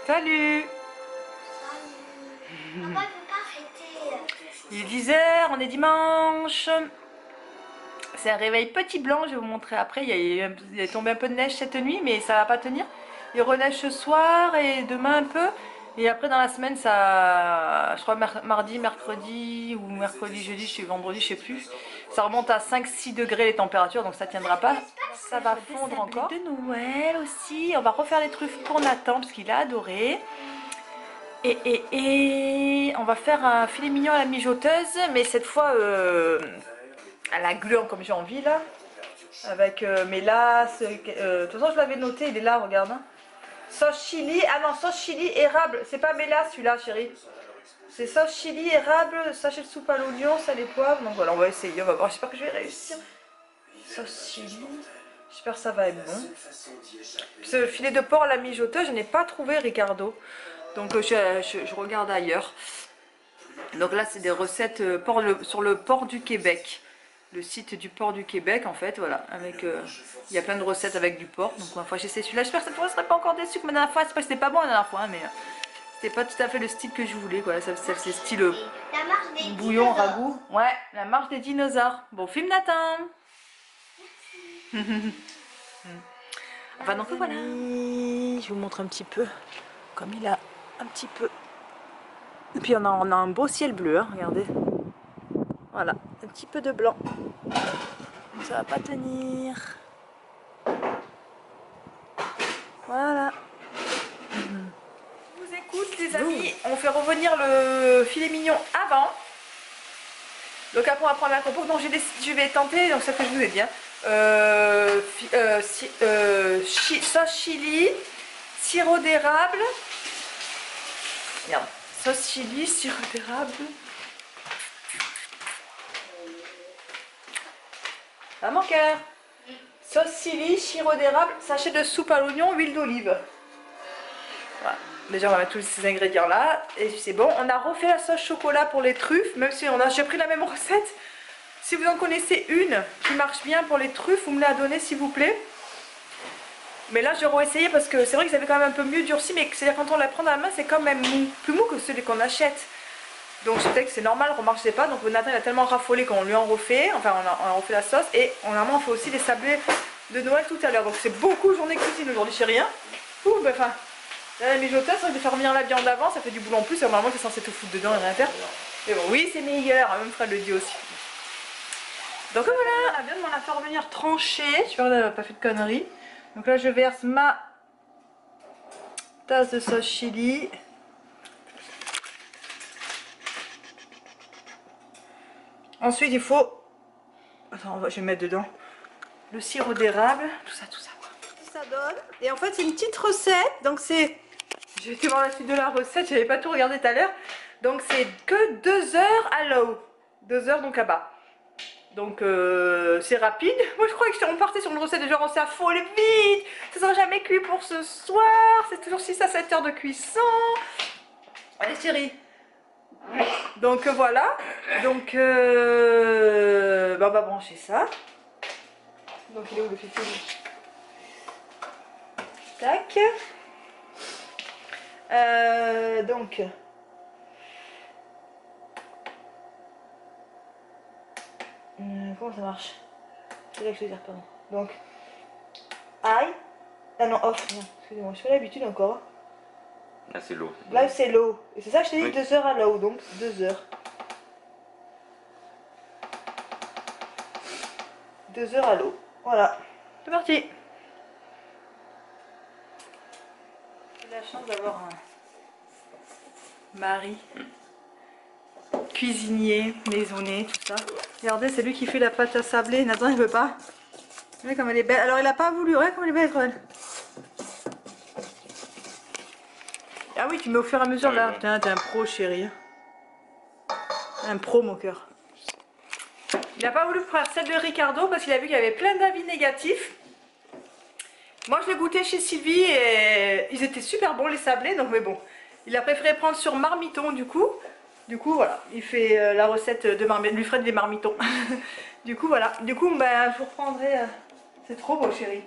Salut. Papa, il peut pas arrêter. Il est 10h, on est dimanche. C'est un réveil petit blanc, je vais vous montrer après. Il est tombé un peu de neige cette nuit, mais ça va pas tenir. Il reneige ce soir et demain un peu. Et après dans la semaine, ça, je crois mardi, mercredi ou mercredi, jeudi, vendredi, je sais plus. Ça remonte à 5-6 degrés les températures, donc ça tiendra pas. Ça va fondre encore. De Noël aussi. On va refaire les truffes pour Nathan parce qu'il a adoré. Et on va faire un filet mignon à la mijoteuse, mais cette fois à la gluant comme j'ai envie là. Avec mélasse. De toute façon, je l'avais noté, il est là, regarde. Hein. Sauce chili. Ah non, sauce chili érable. C'est pas mélasse celui-là, chérie. C'est sauce chili érable, sachet de soupe à l'oignon, sel et poivre. Donc voilà, on va essayer, on va voir. J'espère que je vais réussir. Sauce chili. J'espère que ça va être bon. Ce filet de porc à la mijoteuse, je n'ai pas trouvé, Ricardo. Donc je regarde ailleurs. Donc là, c'est des recettes sur le port du Québec. Le site du port du Québec, en fait, voilà. Avec, il y a plein de recettes avec du porc. Donc, ma foi, j'essaie celui-là. J'espère que cette fois, je ne serai pas encore déçue que la dernière fois. C'est pas que c'était pas bon la dernière fois, hein, mais c'était pas tout à fait le style que je voulais, quoi. C'est style La marche des bouillon, dinosaures. ragoût. Ouais, la marche des dinosaures. Bon film, Nathan. Enfin, donc voilà. Je vous montre un petit peu. Comme il a un petit peu. Et puis on a un beau ciel bleu, hein, regardez. Voilà, un petit peu de blanc. Ça va pas tenir. Voilà. Je vous écoute les amis. On fait revenir le filet mignon avant. Donc après on va prendre la compote. Donc je vais tenter, donc c'est ce que je vous ai dit. Hein. Sauce chili, sirop d'érable. Regarde. Sauce chili, sirop d'érable. Ah mon cœur. Sauce chili, sirop d'érable, sachet de soupe à l'oignon, huile d'olive. Voilà. Déjà on va mettre tous ces ingrédients là. Et c'est bon. On a refait la sauce chocolat pour les truffes. Même si on a déjà pris la même recette. Si vous en connaissez une qui marche bien pour les truffes, vous me la donnez s'il vous plaît. Mais là je vais réessayer parce que c'est vrai que ça fait quand même un peu mieux durci. Mais c'est-à-dire quand on la prend dans la main c'est quand même mou. Plus mou que celui qu'on achète. Donc je sais que c'est normal, remarque, je sais pas. Donc Nathan il a tellement raffolé qu'on lui en refait. Enfin on a refait la sauce. Et normalement on fait aussi les sablés de Noël tout à l'heure. Donc c'est beaucoup journée cuisine aujourd'hui chérie. Hein. Ouh, ben enfin. Là la mijoteuse, c'est vrai que de faire revenir la viande avant, ça fait du boulot en plus. Et normalement c'est censé tout foutre dedans et rien faire. Mais bon oui c'est meilleur, même Fred le dit aussi. Donc voilà, la viande on l'a fait revenir tranchée. J'espère qu'elle n'a pas fait de conneries. Donc là je verse ma tasse de sauce chili. Ensuite, il faut... Attends, je vais mettre dedans le sirop d'érable, tout ça. Ça donne. Et en fait, c'est une petite recette. Donc, c'est... Je vais été voir la suite de la recette, j'avais pas tout regardé tout à l'heure. Donc, c'est que 2 heures à l'eau. 2 heures donc à bas. Donc, c'est rapide. Moi, je crois qu'on partait sur une recette de genre, on s'est affolé vite. Ça sera jamais cuit pour ce soir. C'est toujours 6 à 7 heures de cuisson. Allez, chérie. Donc voilà, donc on va brancher ça. Donc il est où le filet? Tac. Donc comment ça marche? C'est là que je veux dire, pardon. Donc aïe. Ah non, off, excusez-moi, je fais l'habitude encore. Là c'est l'eau. Là c'est l'eau. Et c'est ça que je t'ai dit, Oui. 2 heures à l'eau, donc 2 heures. 2 heures à l'eau. Voilà. C'est parti. J'ai la chance d'avoir un mari cuisinier, maisonné, tout ça. Regardez, c'est lui qui fait la pâte à sabler. Nathan il veut pas. Regardez comme elle est belle. Alors il a pas voulu. Regardez comme elle est belle, elle. Ah oui, tu mets au fur et à mesure là. Putain, t'es un pro, chérie. Un pro, mon cœur. Il n'a pas voulu faire celle de Ricardo parce qu'il a vu qu'il y avait plein d'avis négatifs. Moi, je l'ai goûté chez Sylvie et ils étaient super bons les sablés. Donc, mais bon, il a préféré prendre sur marmiton du coup. Du coup, voilà, il fait la recette de marmiton. Lui ferait des marmitons. Du coup, voilà. Du coup, ben, je vous reprendrai. C'est trop beau, chérie.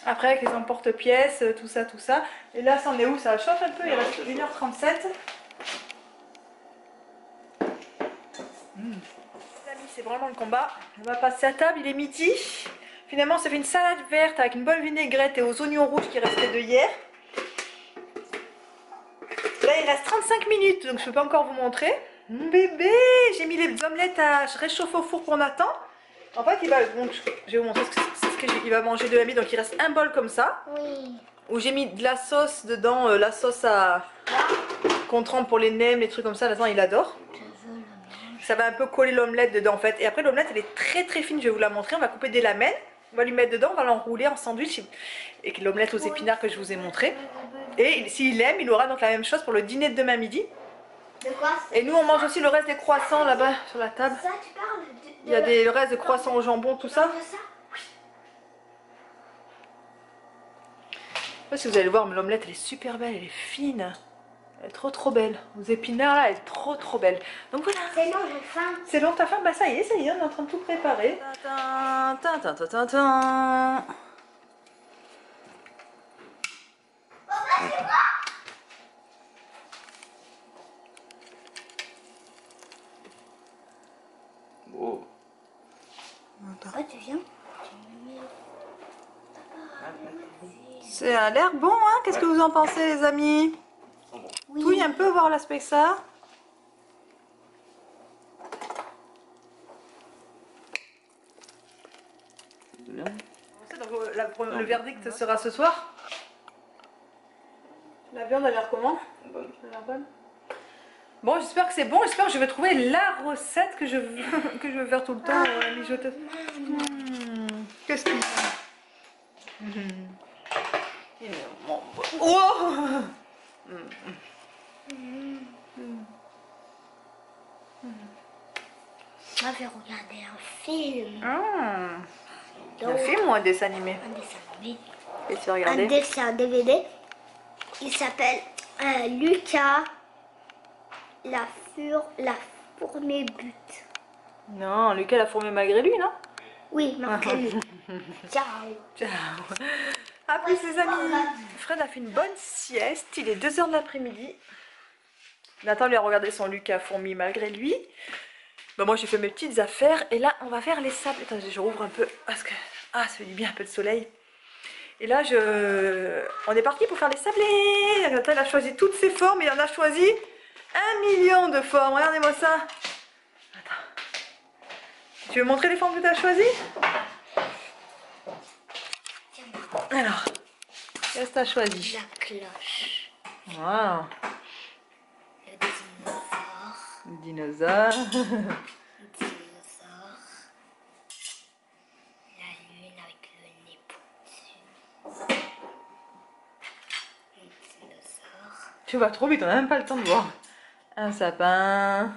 Après avec les emporte-pièces, tout ça, tout ça. Et là, ça en est où? Ça chauffe un peu, il reste 1h37. Les amis, c'est vraiment le combat. On va passer à table, il est midi. Finalement, on s'est fait une salade verte avec une bonne vinaigrette et aux oignons rouges qui restaient de hier. Là, il reste 35 minutes, donc je ne peux pas encore vous montrer. Mon bébé, j'ai mis les omelettes à réchauffer au four pour Nathan. En fait, il va, donc, je vais vous montrer ce qu'il va manger de la nuit. Donc, il reste un bol comme ça. Oui. Où j'ai mis de la sauce dedans, la sauce qu'on trempe pour les nems, les trucs comme ça. Nathan, il adore. Ça va un peu coller l'omelette dedans en fait. Et après, l'omelette, elle est très très fine. Je vais vous la montrer. On va couper des lamelles. On va lui mettre dedans. On va l'enrouler en sandwich. Et l'omelette aux épinards que je vous ai montré. Et s'il aime, il aura donc la même chose pour le dîner de demain midi. De quoi? Et nous, on mange aussi le reste des croissants là-bas sur la table. Ça, tu parles Il y a le reste de croissants au jambon, tout ça. de ça? Je sais pas si vous allez le voir, mais l'omelette, elle est super belle. Elle est fine. Elle est trop trop belle. Aux épinards là, elle est trop trop belle. Donc voilà. C'est long, j'ai faim. C'est long ta faim? Bah ça y est, on est en train de tout préparer. Oh. Ouais, tu viens? C'est a l'air bon, hein? Qu'est-ce que vous en pensez, les amis? Oui. Touille un peu, voir l'aspect que ça. C'est bien. Donc, le verdict sera ce soir. La viande a l'air comment? Bonne. Elle a l'air bonne. Bon, j'espère que c'est bon. J'espère que je vais trouver la recette que je veux, que je veux faire tout le temps mijoter. Qu'est-ce qu'il y a? Oh! Moi, je vais regarder un film. Un film ou un dessin animé? Un dessin animé. Et tu vas Un regarder? dessin, un DVD. Il s'appelle Lucas, la fourmi but. Non, Lucas l'a fourmi malgré lui, non? Oui, marqué lui. Ciao. Ciao. À plus les amis. Fred a fait une bonne sieste. Il est 2 h de l'après-midi. Nathan lui a regardé son Lucas fourmi malgré lui. Bah, moi j'ai fait mes petites affaires. Et là on va faire les sables. Attends, je rouvre un peu parce que ça fait du bien un peu de soleil. Et là on est parti pour faire les sablés. Nathan il a choisi toutes ses formes. Il en a choisi 1 million de formes. Regardez-moi ça. Attends. Tu veux montrer les formes que tu as choisies? Alors, qu'est-ce que tu as choisi? La cloche. Wow. Le dinosaure. Dinosaure. Le dinosaure. La lune avec le nez pointu. Le dinosaure. Tu vas trop vite, on n'a même pas le temps de voir. Un sapin.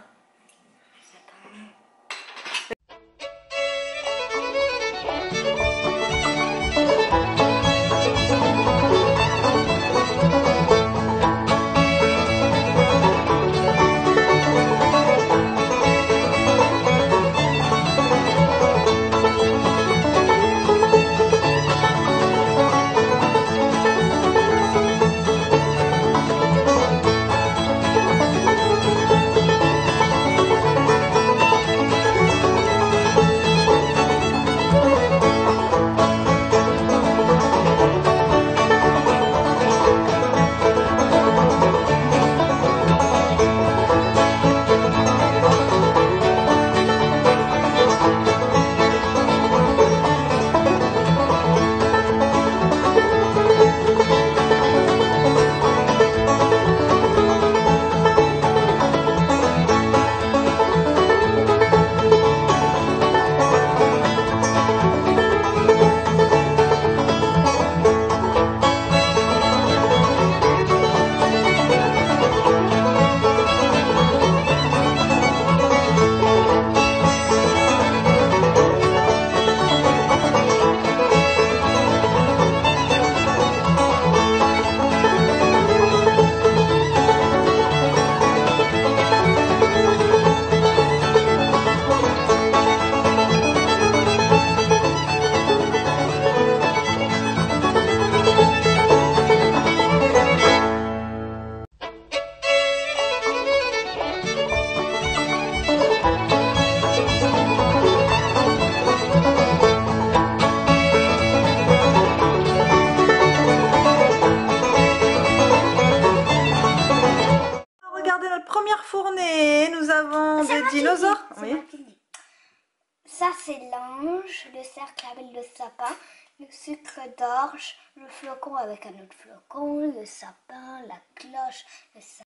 c'est l'ange, le cercle avec le sapin, le sucre d'orge, le flocon avec un autre flocon, le sapin, la cloche, le sapin.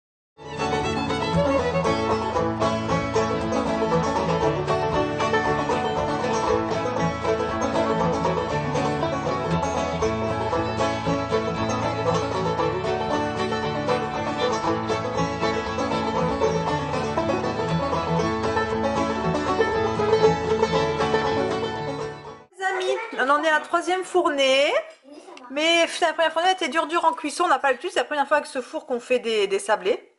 Les amis, on en est à la 3e fournée. Mais la première fournée était dur en cuisson, on n'a pas l'habitude, c'est la première fois avec ce four qu'on fait des sablés.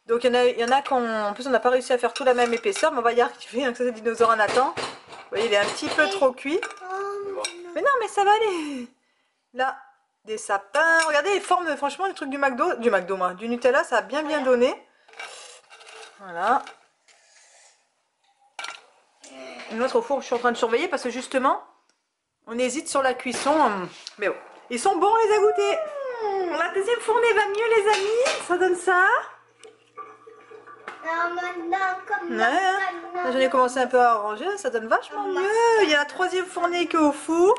Donc il y en a en plus on n'a pas réussi à faire tout la même épaisseur, mais on va y arriver, hein, que ça c'est dinosaure en attend. Vous voyez, il est un petit peu trop cuit. Mais non, mais ça va aller. Là, des sapins, regardez les formes, franchement le truc du Nutella, ça a bien donné. Voilà. Une autre au four, je suis en train de surveiller parce que justement, on hésite sur la cuisson. Mais bon, ils sont bons, on les a goûtés. La 2e fournée va mieux les amis, ça donne ça. Ouais, j'en ai commencé un peu à arranger, ça donne vachement mieux. Il y a la 3e fournée qui est au four.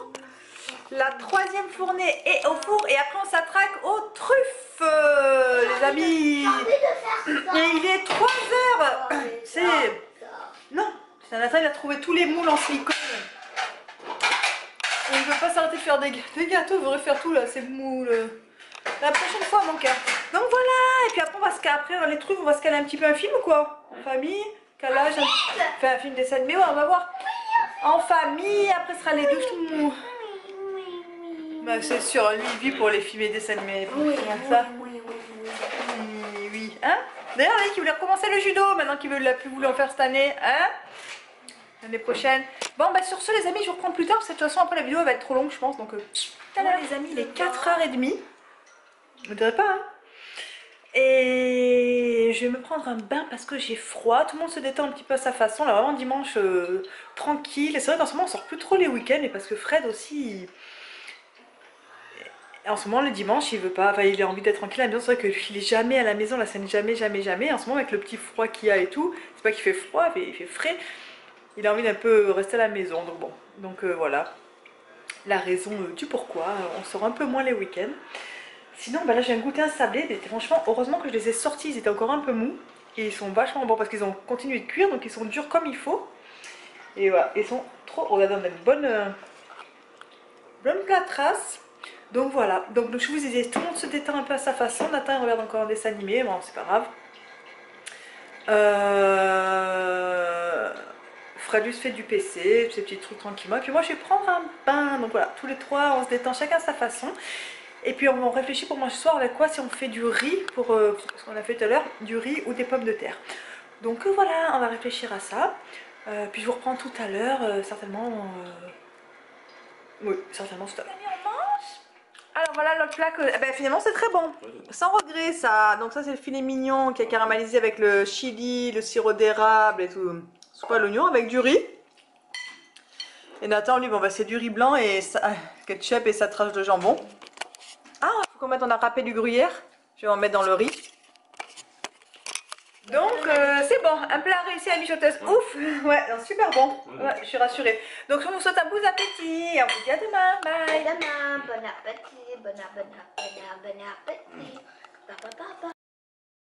La 3e fournée est au four et après on s'attraque aux truffes, les amis. Et il est 3 h. C'est... Non, Nathan il a trouvé tous les moules en silicone. Il ne veut pas s'arrêter de faire des gâteaux, il veut refaire tout là, ces moules. La prochaine fois mon cœur. Donc voilà, et puis après on va se caler, après les trucs, on va se caler un petit peu un film ou quoi? En famille, calage, fait un film dessin animé, ouais, on va voir. En famille, après ce sera les douches. Bah, c'est sûr, lui il vit pour les films et dessins animés. Oui, hein? D'ailleurs, lui qui voulait recommencer le judo, maintenant qu'il l'a plus voulu en faire cette année, hein? L'année prochaine. Bon, bah sur ce les amis, je vous reprends plus tard, parce que de toute façon après la vidéo elle va être trop longue je pense, donc... Voilà les amis, il est 4 h 30. Vous ne direz pas, hein? Et je vais me prendre un bain parce que j'ai froid. Tout le monde se détend un petit peu à sa façon. Là, vraiment dimanche tranquille. Et c'est vrai qu'en ce moment, on sort plus trop les week-ends. Et parce que Fred aussi, en ce moment, le dimanche, il veut pas. Enfin, il a envie d'être tranquille à la maison. C'est vrai qu'il est jamais à la maison. La scène jamais. En ce moment, avec le petit froid qu'il y a et tout, c'est pas qu'il fait froid, il fait frais. Il a envie d'un peu rester à la maison. Donc bon, donc voilà. La raison du pourquoi. On sort un peu moins les week-ends. Sinon, bah là, je viens de goûter un sablé. Et franchement, heureusement que je les ai sortis. Ils étaient encore un peu mous. Et ils sont vachement bons parce qu'ils ont continué de cuire. Donc, ils sont durs comme il faut. Et voilà, ils sont trop... Regardez, on a une bonne plâtrasse. Donc, voilà. Donc, je vous disais, tout le monde se détend un peu à sa façon. Nathan, il regarde encore un dessin animé. Bon, c'est pas grave. Fradus fait du PC, ces petits trucs tranquillement. Et puis moi, je vais prendre un bain. Donc, voilà, tous les trois, on se détend chacun à sa façon. Et puis on réfléchit pour manger ce soir avec quoi, si on fait du riz, pour ce qu'on a fait tout à l'heure, du riz ou des pommes de terre. Donc voilà, on va réfléchir à ça. Puis je vous reprends tout à l'heure, certainement. Oui, certainement tout à l'heure. Alors voilà notre plat que... ben, finalement c'est très bon, sans regret ça. Donc ça c'est le filet mignon qui est caramélisé avec le chili, le sirop d'érable et tout. Soupe à l'oignon avec du riz. Et Nathan lui, bon bah c'est du riz blanc et ketchup et sa tranche de jambon. Ah, il faut qu'on mette, on a râpé du gruyère. Je vais en mettre dans le riz. Donc, c'est bon. Un plat réussi à la mijoteuse. Ouf. Ouais, non, super bon. Ouais, je suis rassurée. Donc, je vous souhaite un bon appétit. Et on vous dit à demain. Bye. Demain, bon appétit, bon appétit.